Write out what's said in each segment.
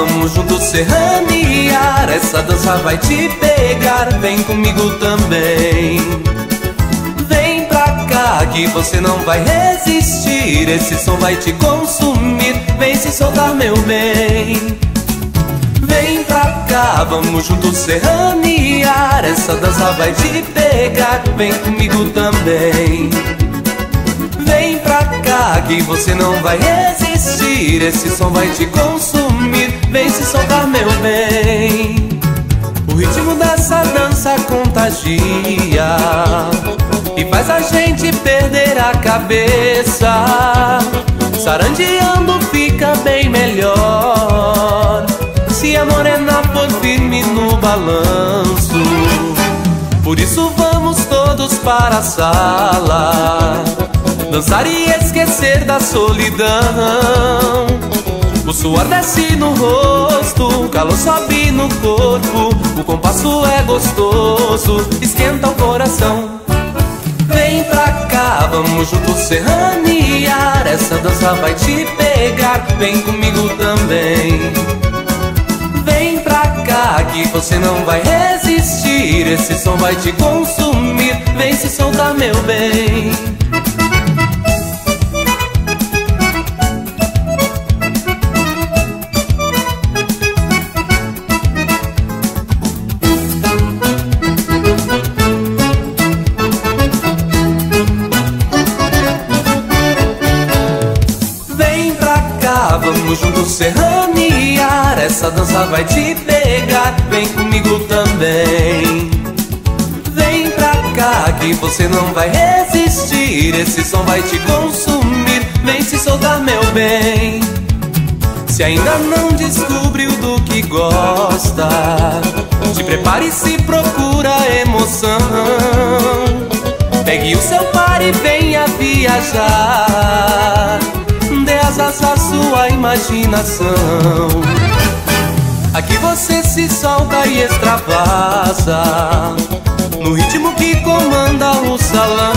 vamos juntos serranear. Essa dança vai te pegar, vem comigo também. Vem pra cá que você não vai resistir, esse som vai te consumir. Vem se soltar, meu bem. Vem pra cá, vamos juntos serranear. Essa dança vai te pegar, vem comigo também. Vem pra cá que você não vai resistir, esse som vai te consumir. Vem se soltar, meu bem. O ritmo dessa dança contagia e faz a gente perder a cabeça. Sarandeando fica bem melhor se a morena for firme no balanço. Por isso vamos todos para a sala, dançar e esquecer da solidão. O suor desce no rosto, o calor sobe no corpo. O compasso é gostoso, esquenta o coração. Vem pra cá, vamos juntos serranear. Essa dança vai te pegar, vem comigo também. Vem pra cá que você não vai resistir, esse som vai te consumir. Vem se soltar, meu bem. Vamos juntos serranear. Essa dança vai te pegar, vem comigo também. Vem pra cá que você não vai resistir, esse som vai te consumir. Vem se soltar, meu bem. Se ainda não descobriu do que gosta, se prepare e se procura emoção. Pegue o seu par e venha viajar, dê asas à sua imaginação. Aqui você se solta e extravasa no ritmo que comanda o salão.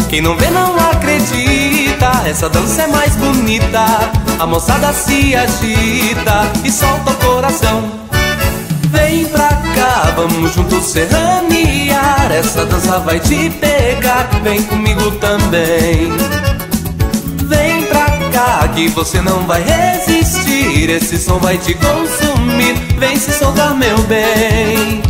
Quem não vê não acredita, essa dança é mais bonita. A moçada se agita e solta o coração. Vem pra cá, vamos juntos serranear. Essa dança vai te pegar, vem comigo também. Vem pra cá que você não vai resistir, esse som vai te consumir. Vem se soltar, meu bem.